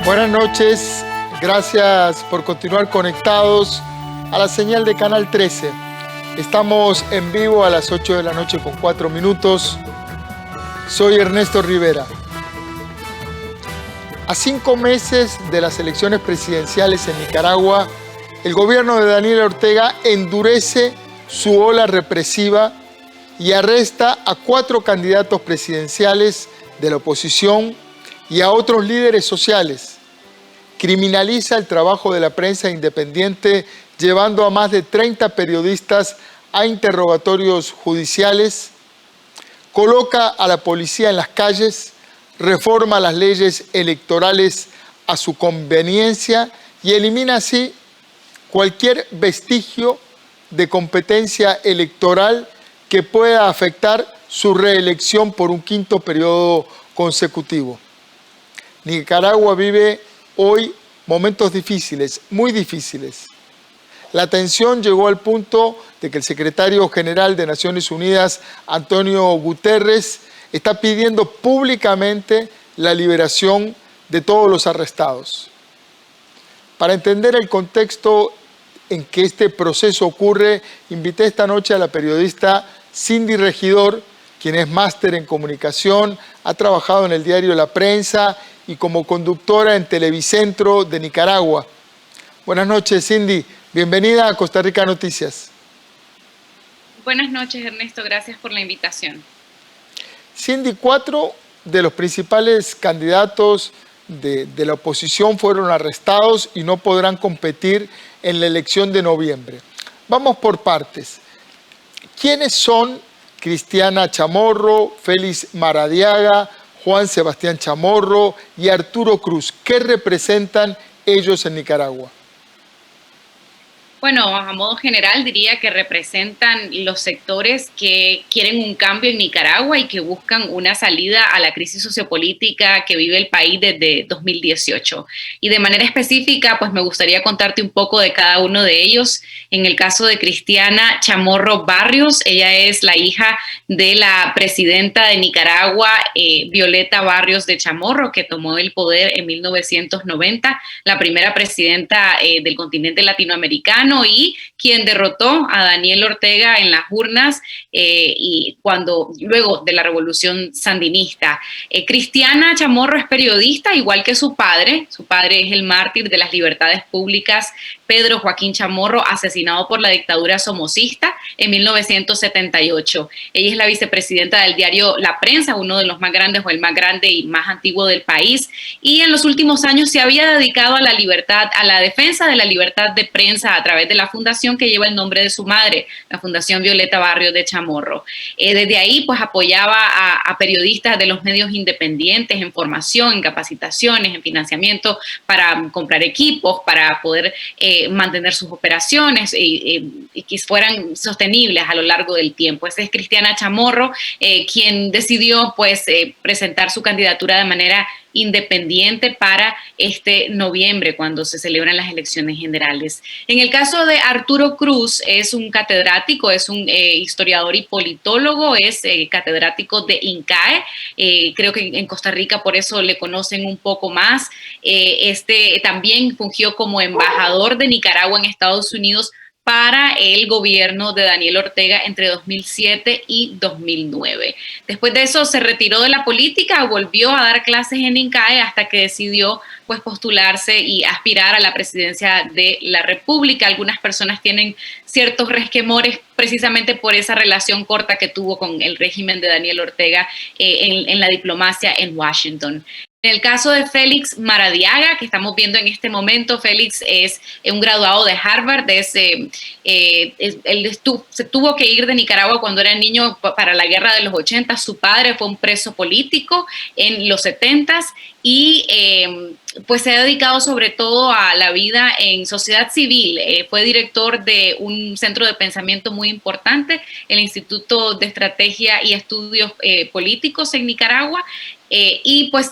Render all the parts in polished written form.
Buenas noches, gracias por continuar conectados a la señal de Canal 13. Estamos en vivo a las 8 de la noche con 4 minutos. Soy Ernesto Rivera. A 5 meses de las elecciones presidenciales en Nicaragua, el gobierno de Daniel Ortega endurece su ola represiva y arresta a 4 candidatos presidenciales de la oposición y a otros líderes sociales. Criminaliza el trabajo de la prensa independiente, llevando a más de 30 periodistas a interrogatorios judiciales, coloca a la policía en las calles, reforma las leyes electorales a su conveniencia y elimina así cualquier vestigio de competencia electoral que pueda afectar su reelección por un 5º periodo consecutivo. Nicaragua vive hoy momentos difíciles, muy difíciles. La tensión llegó al punto de que el secretario general de Naciones Unidas, Antonio Guterres, está pidiendo públicamente la liberación de todos los arrestados. Para entender el contexto en que este proceso ocurre, invité esta noche a la periodista Cindy Regidor, quien es máster en comunicación, ha trabajado en el diario La Prensa y como conductora en Televicentro de Nicaragua. Buenas noches, Cindy. Bienvenida a Costa Rica Noticias. Buenas noches, Ernesto. Gracias por la invitación. Cindy, 4 de los principales candidatos de la oposición fueron arrestados y no podrán competir en la elección de noviembre. Vamos por partes. ¿Quiénes son Cristiana Chamorro, Félix Maradiaga, Juan Sebastián Chamorro y Arturo Cruz? ¿Qué representan ellos en Nicaragua? Bueno, a modo general diría que representan los sectores que quieren un cambio en Nicaragua y que buscan una salida a la crisis sociopolítica que vive el país desde 2018. Y de manera específica, pues me gustaría contarte un poco de cada uno de ellos. En el caso de Cristiana Chamorro Barrios, ella es la hija de la presidenta de Nicaragua, Violeta Barrios de Chamorro, que tomó el poder en 1990, la primera presidenta del continente latinoamericano, y quien derrotó a Daniel Ortega en las urnas y luego de la revolución sandinista. Cristiana Chamorro es periodista, igual que su padre. Su padre es el mártir de las libertades públicas, Pedro Joaquín Chamorro, asesinado por la dictadura somocista en 1978. Ella es la vicepresidenta del diario La Prensa, uno de los más grandes o el más grande y más antiguo del país, y en los últimos años se había dedicado a la libertad, a la defensa de la libertad de prensa a través de la fundación que lleva el nombre de su madre, la Fundación Violeta Barrios de Chamorro. Desde ahí, pues apoyaba a periodistas de los medios independientes en formación, en capacitaciones, en financiamiento para comprar equipos, para poder mantener sus operaciones y que fueran sostenibles a lo largo del tiempo. Esa es Cristiana Chamorro, quien decidió pues presentar su candidatura de manera independiente para este noviembre, cuando se celebran las elecciones generales. En el caso de Arturo Cruz, es un catedrático, es un historiador y politólogo, es catedrático de INCAE, creo que en Costa Rica por eso le conocen un poco más. También fungió como embajador de Nicaragua en Estados Unidos para el gobierno de Daniel Ortega entre 2007 y 2009. Después de eso se retiró de la política, volvió a dar clases en INCAE hasta que decidió pues postularse y aspirar a la presidencia de la República. Algunas personas tienen ciertos resquemores precisamente por esa relación corta que tuvo con el régimen de Daniel Ortega en la diplomacia en Washington. En el caso de Félix Maradiaga, que estamos viendo en este momento, Félix es un graduado de Harvard, se tuvo que ir de Nicaragua cuando era niño para la guerra de los 80. Su padre fue un preso político en los 70 y pues se ha dedicado sobre todo a la vida en sociedad civil. Fue director de un centro de pensamiento muy importante, el Instituto de Estrategia y Estudios Políticos en Nicaragua, y pues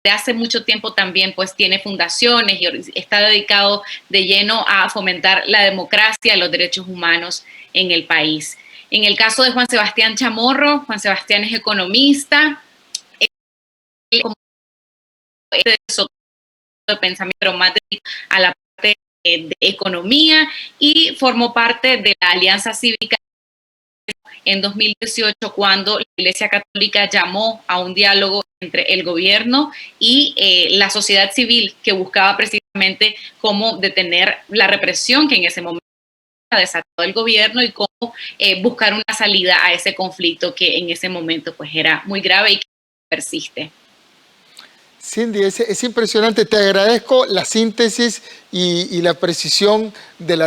de hace mucho tiempo también pues tiene fundaciones y está dedicado de lleno a fomentar la democracia y los derechos humanos en el país. En el caso de Juan Sebastián Chamorro, Juan Sebastián es economista, de pensamiento, pero más a la parte de economía, y formó parte de la Alianza Cívica en 2018, cuando la Iglesia Católica llamó a un diálogo entre el gobierno y la sociedad civil, que buscaba precisamente cómo detener la represión que en ese momento ha desatado el gobierno y cómo buscar una salida a ese conflicto que en ese momento pues era muy grave y que persiste. Cindy, es impresionante. Te agradezco la síntesis y la precisión de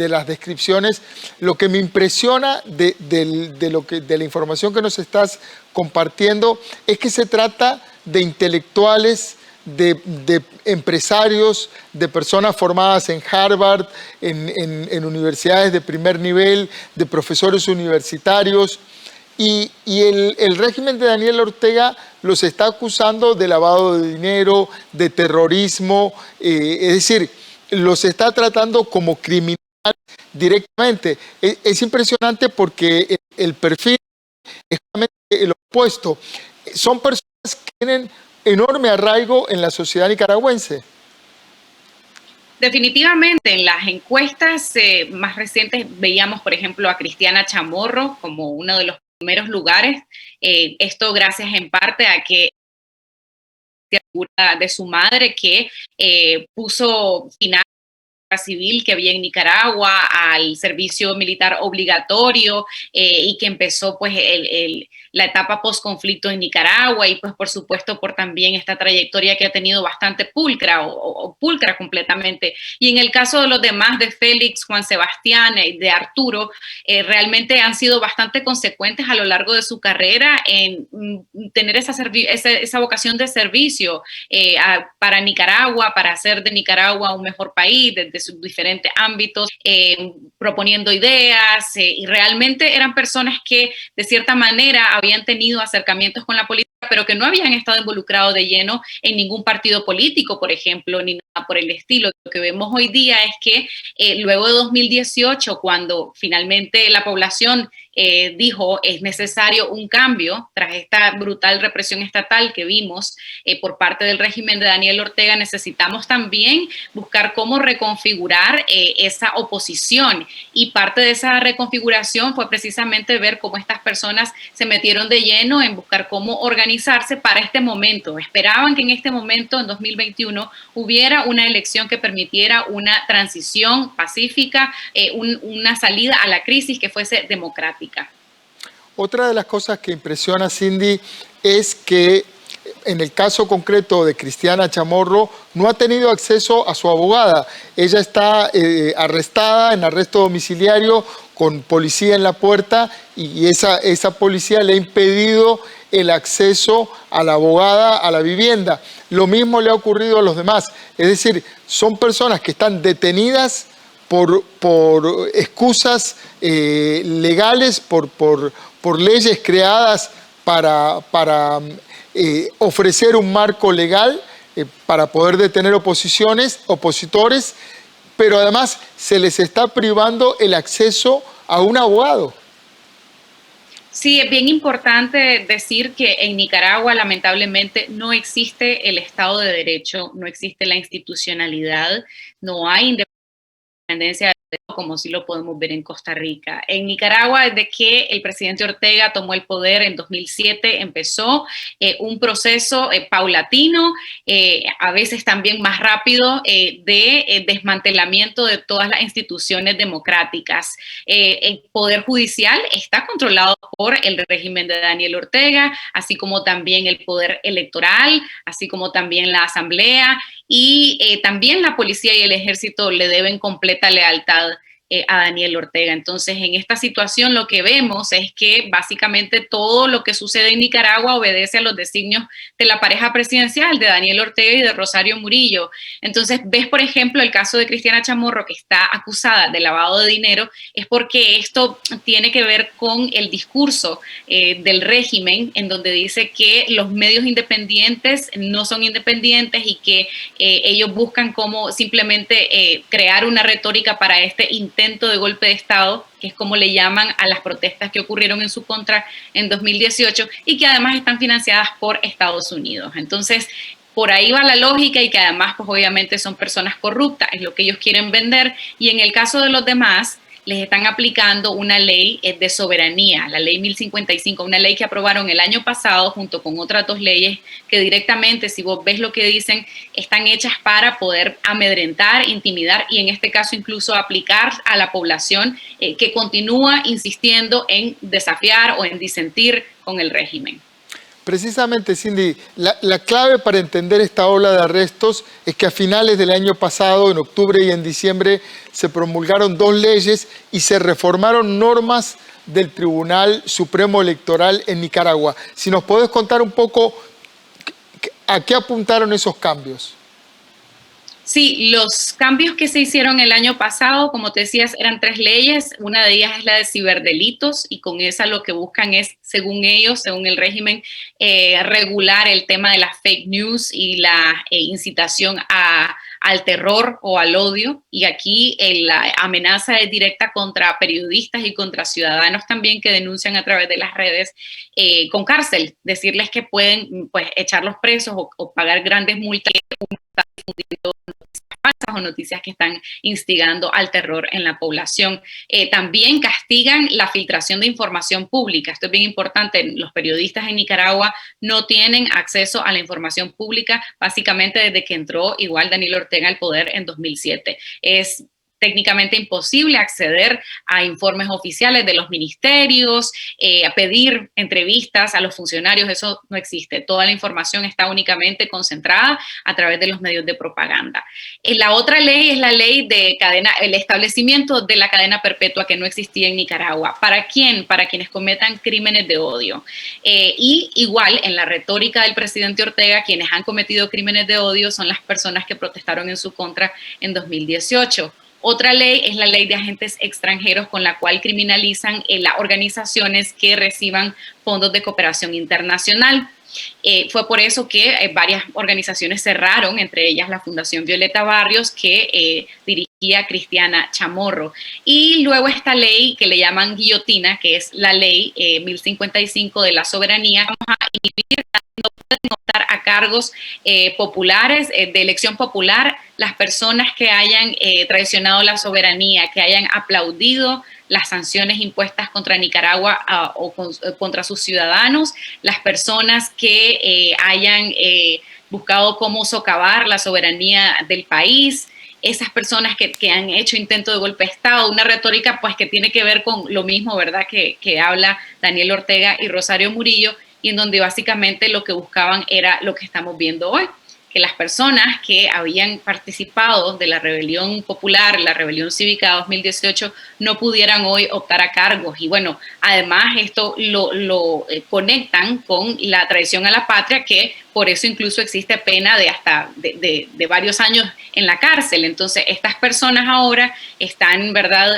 las descripciones. Lo que me impresiona de la información que nos estás compartiendo es que se trata de intelectuales, de empresarios, de personas formadas en Harvard, en universidades de primer nivel, de profesores universitarios. Y el régimen de Daniel Ortega los está acusando de lavado de dinero, de terrorismo, es decir, los está tratando como criminales directamente. Es impresionante porque el perfil es justamente el opuesto. Son personas que tienen enorme arraigo en la sociedad nicaragüense. Definitivamente, en las encuestas más recientes veíamos, por ejemplo, a Cristiana Chamorro como uno de los primeros lugares. Esto gracias en parte a que la figura de su madre, que puso final civil que había en Nicaragua, al servicio militar obligatorio, y que empezó pues la etapa post-conflicto en Nicaragua, y pues por supuesto por también esta trayectoria que ha tenido bastante pulcra o pulcra completamente. Y en el caso de los demás, de Félix, Juan Sebastián, de Arturo, realmente han sido bastante consecuentes a lo largo de su carrera en tener esa vocación de servicio para Nicaragua, para hacer de Nicaragua un mejor país desde sus diferentes ámbitos, proponiendo ideas, y realmente eran personas que de cierta manera habían tenido acercamientos con la política, pero que no habían estado involucrados de lleno en ningún partido político, por ejemplo, ni nada por el estilo. Lo que vemos hoy día es que luego de 2018, cuando finalmente la población dijo es necesario un cambio tras esta brutal represión estatal que vimos por parte del régimen de Daniel Ortega, necesitamos también buscar cómo reconfigurar esa oposición, y parte de esa reconfiguración fue precisamente ver cómo estas personas se metieron de lleno en buscar cómo organizarse para este momento. Esperaban que en este momento, en 2021, hubiera una elección que permitiera una transición pacífica, una salida a la crisis que fuese democrática. Otra de las cosas que impresiona, Cindy, es que en el caso concreto de Cristiana Chamorro no ha tenido acceso a su abogada. Ella está arrestada en arresto domiciliario con policía en la puerta, y esa policía le ha impedido el acceso a la abogada, a la vivienda. Lo mismo le ha ocurrido a los demás. Es decir, son personas que están detenidas por excusas legales, por leyes creadas para ofrecer un marco legal para poder detener opositores, pero además se les está privando el acceso a un abogado. Sí, es bien importante decir que en Nicaragua lamentablemente no existe el Estado de Derecho, no existe la institucionalidad, no hay independencia como sí lo podemos ver en Costa Rica. En Nicaragua, desde que el presidente Ortega tomó el poder en 2007, empezó un proceso paulatino, a veces también más rápido, de desmantelamiento de todas las instituciones democráticas. El Poder Judicial está controlado por el régimen de Daniel Ortega, así como también el Poder Electoral, así como también la Asamblea, y también la policía y el ejército le deben completa lealtad a Daniel Ortega. Entonces, en esta situación lo que vemos es que básicamente todo lo que sucede en Nicaragua obedece a los designios de la pareja presidencial, de Daniel Ortega y de Rosario Murillo. Entonces, ves, por ejemplo, el caso de Cristiana Chamorro, que está acusada de lavado de dinero, es porque esto tiene que ver con el discurso del régimen, en donde dice que los medios independientes no son independientes y que ellos buscan cómo simplemente crear una retórica para este intento de golpe de Estado, que es como le llaman a las protestas que ocurrieron en su contra en 2018, y que además están financiadas por Estados Unidos. Entonces, por ahí va la lógica y que además pues obviamente son personas corruptas, es lo que ellos quieren vender. Y en el caso de los demás, les están aplicando una ley de soberanía, la ley 1055, una ley que aprobaron el año pasado junto con otras dos leyes que directamente, si vos ves lo que dicen, están hechas para poder amedrentar, intimidar y en este caso incluso aplicar a la población que continúa insistiendo en desafiar o en disentir con el régimen. Precisamente, Cindy, la clave para entender esta ola de arrestos es que a finales del año pasado, en octubre y en diciembre, se promulgaron dos leyes y se reformaron normas del Tribunal Supremo Electoral en Nicaragua. Si nos podés contar un poco a qué apuntaron esos cambios. Sí, los cambios que se hicieron el año pasado, como te decías, eran 3 leyes. Una de ellas es la de ciberdelitos y con esa lo que buscan es, según ellos, según el régimen, regular el tema de las fake news y la incitación al terror o al odio. Y aquí la amenaza es directa contra periodistas y contra ciudadanos también que denuncian a través de las redes con cárcel. Decirles que pueden pues, echarlos presos o pagar grandes multas falsas o noticias que están instigando al terror en la población. También castigan la filtración de información pública. Esto es bien importante. Los periodistas en Nicaragua no tienen acceso a la información pública básicamente desde que entró igual Daniel Ortega al poder en 2007. Es técnicamente imposible acceder a informes oficiales de los ministerios, a pedir entrevistas a los funcionarios, eso no existe. Toda la información está únicamente concentrada a través de los medios de propaganda. La otra ley es la ley de el establecimiento de la cadena perpetua que no existía en Nicaragua. ¿Para quién? Para quienes cometan crímenes de odio. Y igual, en la retórica del presidente Ortega, quienes han cometido crímenes de odio son las personas que protestaron en su contra en 2018. Otra ley es la ley de agentes extranjeros con la cual criminalizan las organizaciones que reciban fondos de cooperación internacional. Fue por eso que varias organizaciones cerraron, entre ellas la Fundación Violeta Barrios, que dirigía Cristiana Chamorro. Y luego esta ley que le llaman guillotina, que es la ley 1055 de la soberanía, vamos a inhibir, no pueden optar a cargos populares, de elección popular, las personas que hayan traicionado la soberanía, que hayan aplaudido las sanciones impuestas contra Nicaragua o contra sus ciudadanos, las personas que hayan buscado cómo socavar la soberanía del país, esas personas que han hecho intento de golpe de Estado, una retórica pues que tiene que ver con lo mismo, ¿verdad?, que habla Daniel Ortega y Rosario Murillo, y en donde básicamente lo que buscaban era lo que estamos viendo hoy, que las personas que habían participado de la rebelión popular, la rebelión cívica de 2018, no pudieran hoy optar a cargos. Y bueno, además esto lo conectan con la traición a la patria, que por eso incluso existe pena de hasta de varios años en la cárcel. Entonces, estas personas ahora están, ¿verdad?,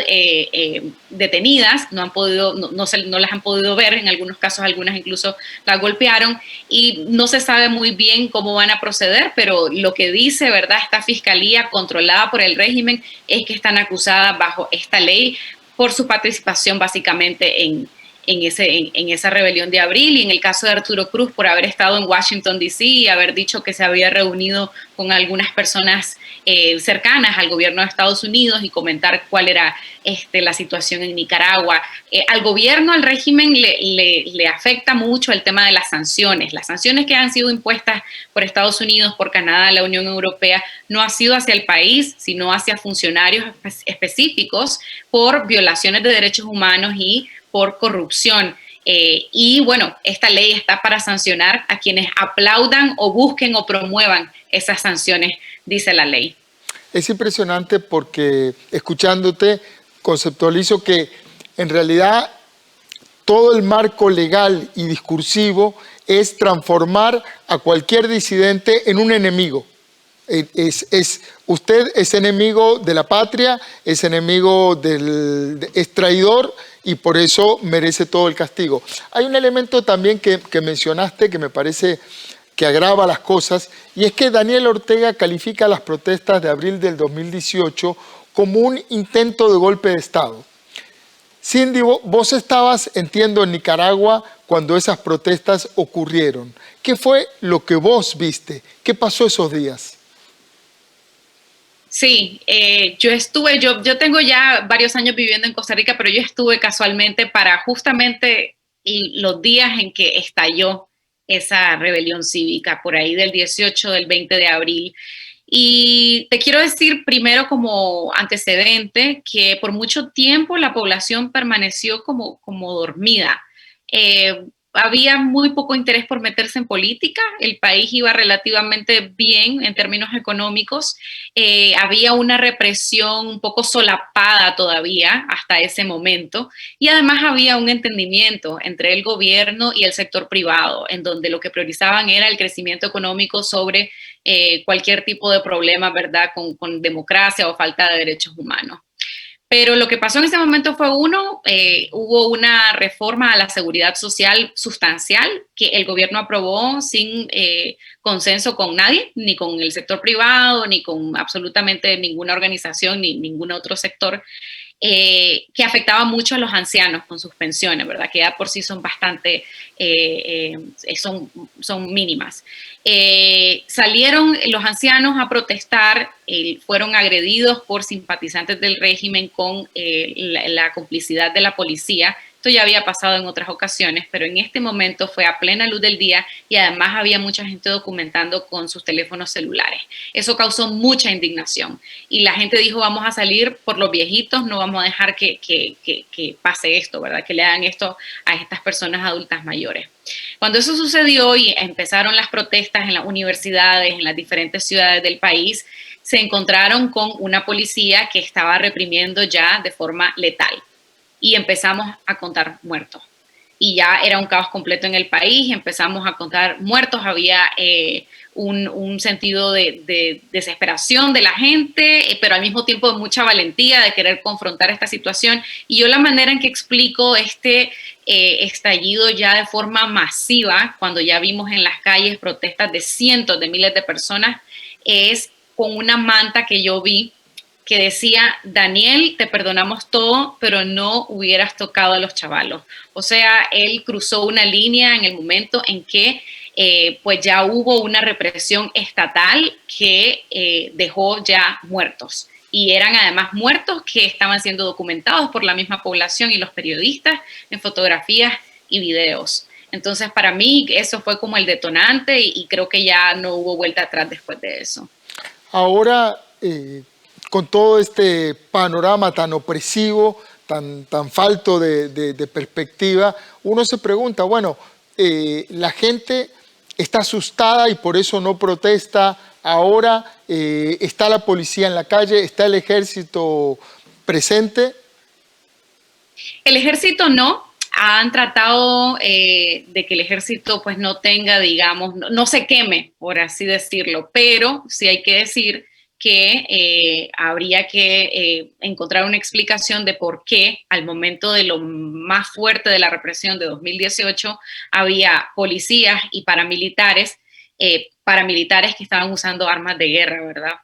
detenidas, no las han podido ver, en algunos casos algunas incluso las golpearon, y no se sabe muy bien cómo van a proceder, pero lo que dice, ¿verdad?, esta fiscalía controlada por el régimen es que están acusadas bajo esta ley por su participación básicamente en esa rebelión de abril, y en el caso de Arturo Cruz por haber estado en Washington, D.C. y haber dicho que se había reunido con algunas personas cercanas al gobierno de Estados Unidos y comentar cuál era la situación en Nicaragua. Al gobierno, al régimen le afecta mucho el tema de las sanciones. Las sanciones que han sido impuestas por Estados Unidos, por Canadá, la Unión Europea, no ha sido hacia el país, sino hacia funcionarios específicos por violaciones de derechos humanos y por corrupción. Y bueno, esta ley está para sancionar a quienes aplaudan o busquen o promuevan esas sanciones, dice la ley. Es impresionante porque escuchándote conceptualizo que en realidad todo el marco legal y discursivo es transformar a cualquier disidente en un enemigo. Usted es enemigo de la patria, es enemigo es traidor y por eso merece todo el castigo. Hay un elemento también que mencionaste que me parece que agrava las cosas, y es que Daniel Ortega califica las protestas de abril del 2018 como un intento de golpe de Estado. Cindy, vos estabas, entiendo, en Nicaragua cuando esas protestas ocurrieron. ¿Qué fue lo que vos viste? ¿Qué pasó esos días? Sí, yo tengo ya varios años viviendo en Costa Rica, pero yo estuve casualmente para justamente los días en que estalló esa rebelión cívica, por ahí del 18, del 20 de abril. Y te quiero decir primero como antecedente que por mucho tiempo la población permaneció como dormida. Había muy poco interés por meterse en política, el país iba relativamente bien en términos económicos, había una represión un poco solapada todavía hasta ese momento y además había un entendimiento entre el gobierno y el sector privado, en donde lo que priorizaban era el crecimiento económico sobre cualquier tipo de problema, ¿verdad?, con democracia o falta de derechos humanos. Pero lo que pasó en ese momento fue hubo una reforma a la seguridad social sustancial que el gobierno aprobó sin consenso con nadie, ni con el sector privado, ni con absolutamente ninguna organización, ni ningún otro sector, que afectaba mucho a los ancianos con sus pensiones, ¿verdad? Que ya por sí son bastante, son mínimas. Salieron los ancianos a protestar, fueron agredidos por simpatizantes del régimen con la complicidad de la policía. Esto ya había pasado en otras ocasiones, pero en este momento fue a plena luz del día y además había mucha gente documentando con sus teléfonos celulares. Eso causó mucha indignación y la gente dijo, vamos a salir por los viejitos, no vamos a dejar que pase esto, ¿verdad? Que le hagan esto a estas personas adultas mayores. Cuando eso sucedió y empezaron las protestas en las universidades, en las diferentes ciudades del país, se encontraron con una policía que estaba reprimiendo ya de forma letal. Y empezamos a contar muertos. Y ya era un caos completo en el país, empezamos a contar muertos, había un sentido de desesperación de la gente, pero al mismo tiempo de mucha valentía de querer confrontar esta situación. Y yo la manera en que explico este estallido ya de forma masiva, cuando ya vimos en las calles protestas de cientos de miles de personas, es con una manta que yo vi que decía, Daniel, te perdonamos todo, pero no hubieras tocado a los chavalos. O sea, él cruzó una línea en el momento en que pues ya hubo una represión estatal que dejó ya muertos. Y eran además muertos que estaban siendo documentados por la misma población y los periodistas en fotografías y videos. Entonces, para mí, eso fue como el detonante y creo que ya no hubo vuelta atrás después de eso. Ahora, con todo este panorama tan opresivo, tan falto de perspectiva, uno se pregunta, bueno, la gente está asustada y por eso no protesta. Ahora está la policía en la calle, está el ejército presente. El ejército no. Han tratado de que el ejército pues no tenga, digamos, no se queme, por así decirlo, pero sí hay que decir que habría que encontrar una explicación de por qué al momento de lo más fuerte de la represión de 2018 había policías y paramilitares que estaban usando armas de guerra, ¿verdad?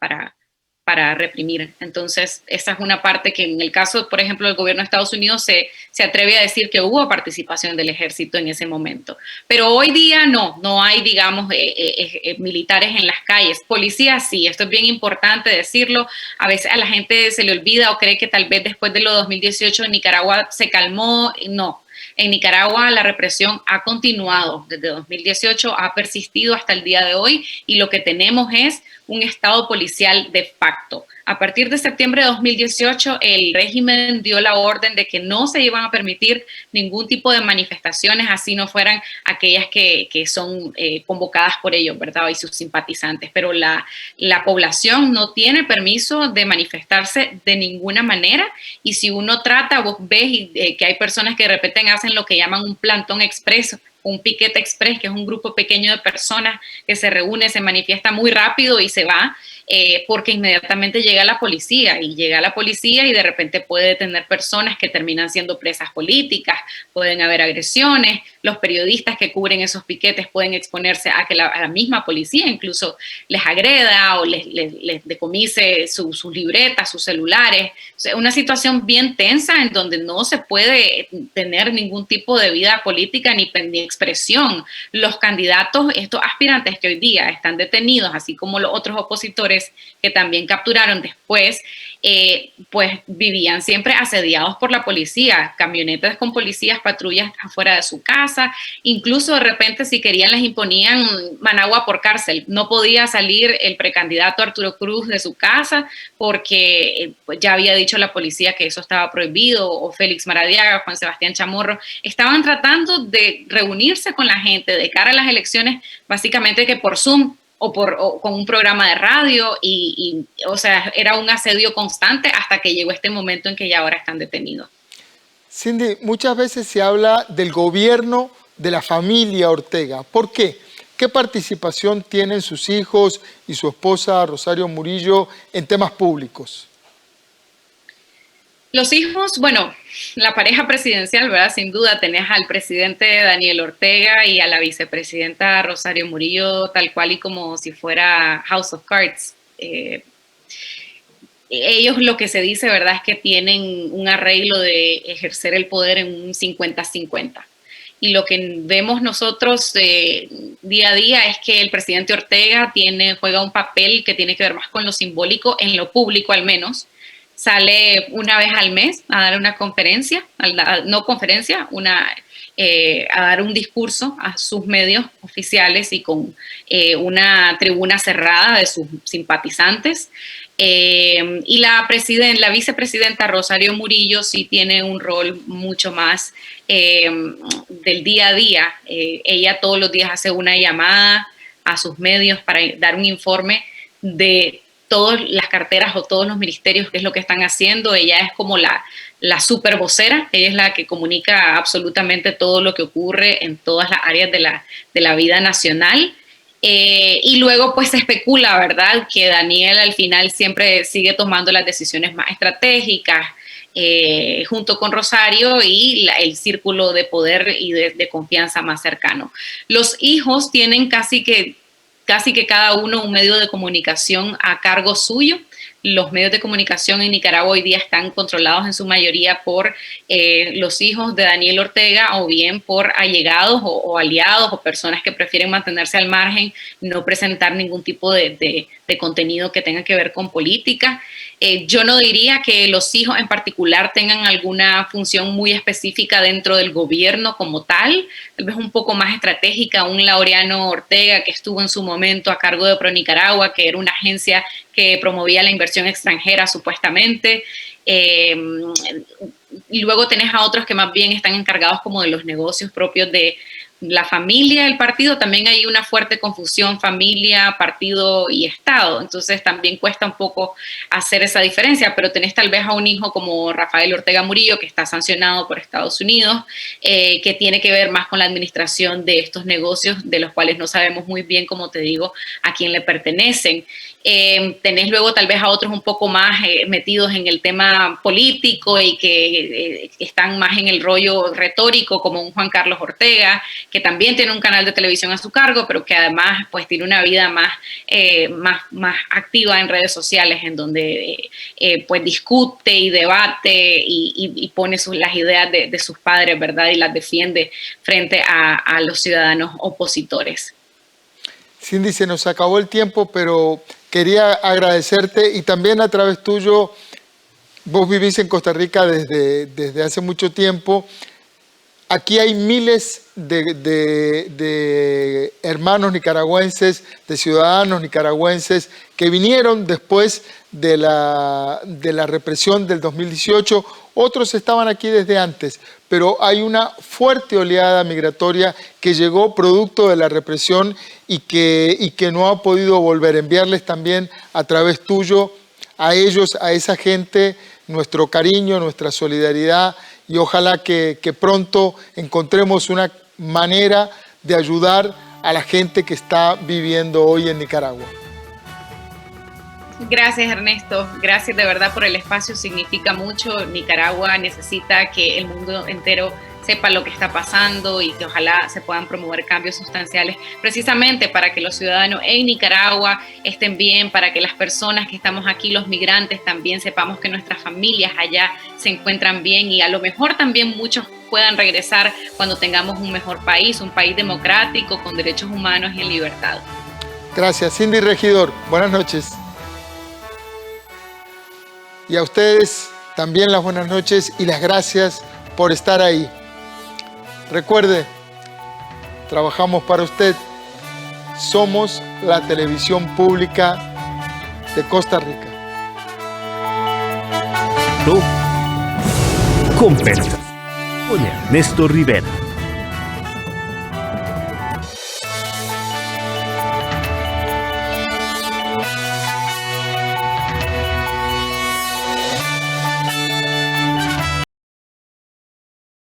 Para reprimir. Entonces, esa es una parte que en el caso, por ejemplo, del gobierno de Estados Unidos se atreve a decir que hubo participación del ejército en ese momento. Pero hoy día no hay, digamos, militares en las calles. Policías sí, esto es bien importante decirlo. A veces a la gente se le olvida o cree que tal vez después de lo 2018 en Nicaragua se calmó. No. En Nicaragua la represión ha continuado desde 2018, ha persistido hasta el día de hoy y lo que tenemos es un estado policial de facto. A partir de septiembre de 2018, el régimen dio la orden de que no se iban a permitir ningún tipo de manifestaciones, así no fueran aquellas que son convocadas por ellos, ¿verdad? Y sus simpatizantes. Pero la población no tiene permiso de manifestarse de ninguna manera. Y si uno trata, vos ves que hay personas que de repente hacen lo que llaman un plantón expreso, un piquete express, que es un grupo pequeño de personas que se reúne, se manifiesta muy rápido y se va, porque inmediatamente llega la policía y de repente puede detener personas que terminan siendo presas políticas, pueden haber agresiones, los periodistas que cubren esos piquetes pueden exponerse a que a la misma policía incluso les agreda o les decomise sus libretas, sus celulares. O sea, una situación bien tensa en donde no se puede tener ningún tipo de vida política ni expresión. Los candidatos, estos aspirantes que hoy día están detenidos, así como los otros opositores que también capturaron después, pues vivían siempre asediados por la policía, camionetas con policías, patrullas afuera de su casa, incluso de repente si querían les imponían Managua por cárcel. No podía salir el precandidato Arturo Cruz de su casa porque pues ya había dicho la policía que eso estaba prohibido, o Félix Maradiaga, Juan Sebastián Chamorro, estaban tratando de reunirse con la gente de cara a las elecciones, básicamente que por Zoom, o con un programa de radio o sea, era un asedio constante hasta que llegó este momento en que ya ahora están detenidos. Cindy, muchas veces se habla del gobierno de la familia Ortega. ¿Por qué? ¿Qué participación tienen sus hijos y su esposa Rosario Murillo en temas públicos? Los hijos, bueno, la pareja presidencial, ¿verdad? Sin duda tenés al presidente Daniel Ortega y a la vicepresidenta Rosario Murillo, tal cual y como si fuera House of Cards. Ellos lo que se dice, ¿verdad?, es que tienen un arreglo de ejercer el poder en un 50-50. Y lo que vemos nosotros día a día es que el presidente Ortega juega un papel que tiene que ver más con lo simbólico, en lo público al menos. Sale una vez al mes a dar una conferencia, a dar un discurso a sus medios oficiales y con una tribuna cerrada de sus simpatizantes. Y la vicepresidenta Rosario Murillo sí tiene un rol mucho más del día a día. Ella todos los días hace una llamada a sus medios para dar un informe de todas las carteras o todos los ministerios, qué es lo que están haciendo. Ella es como la super vocera, ella es la que comunica absolutamente todo lo que ocurre en todas las áreas de la vida nacional. Y luego pues se especula, ¿verdad?, que Daniel al final siempre sigue tomando las decisiones más estratégicas junto con Rosario y el círculo de poder y de confianza más cercano. Los hijos tienen casi que cada uno un medio de comunicación a cargo suyo. Los medios de comunicación en Nicaragua hoy día están controlados en su mayoría por los hijos de Daniel Ortega o bien por allegados o aliados o personas que prefieren mantenerse al margen, no presentar ningún tipo de contenido que tenga que ver con política. Yo no diría que los hijos en particular tengan alguna función muy específica dentro del gobierno como tal vez un poco más estratégica. Un Laureano Ortega que estuvo en su momento a cargo de ProNicaragua, que era una agencia que promovía la inversión extranjera supuestamente. Y luego tenés a otros que más bien están encargados como de los negocios propios de la familia del partido. También hay una fuerte confusión familia, partido y Estado, entonces también cuesta un poco hacer esa diferencia, pero tenés tal vez a un hijo como Rafael Ortega Murillo, que está sancionado por Estados Unidos, que tiene que ver más con la administración de estos negocios, de los cuales no sabemos muy bien, como te digo, a quién le pertenecen. Tenés luego tal vez a otros un poco más metidos en el tema político y que están más en el rollo retórico, como un Juan Carlos Ortega, que también tiene un canal de televisión a su cargo, pero que además pues tiene una vida más activa en redes sociales, en donde pues discute y debate y pone las ideas de sus padres, ¿verdad? Y las defiende frente a los ciudadanos opositores. Cindy, se nos acabó el tiempo, pero quería agradecerte y también a través tuyo, vos vivís en Costa Rica desde hace mucho tiempo. Aquí hay miles de hermanos nicaragüenses, de ciudadanos nicaragüenses que vinieron después de la represión del 2018. Otros estaban aquí desde antes, pero hay una fuerte oleada migratoria que llegó producto de la represión y que no ha podido volver. Enviarles también a través tuyo a ellos, a esa gente, nuestro cariño, nuestra solidaridad, y ojalá que pronto encontremos una manera de ayudar a la gente que está viviendo hoy en Nicaragua. Gracias, Ernesto. Gracias de verdad por el espacio. Significa mucho. Nicaragua necesita que el mundo entero sepa lo que está pasando y que ojalá se puedan promover cambios sustanciales precisamente para que los ciudadanos en Nicaragua estén bien, para que las personas que estamos aquí, los migrantes, también sepamos que nuestras familias allá se encuentran bien y a lo mejor también muchos puedan regresar cuando tengamos un mejor país, un país democrático, con derechos humanos y en libertad. Gracias. Cindy Regidor, buenas noches. Y a ustedes también las buenas noches y las gracias por estar ahí. Recuerde, trabajamos para usted. Somos la televisión pública de Costa Rica. Conversa con Ernesto Rivera.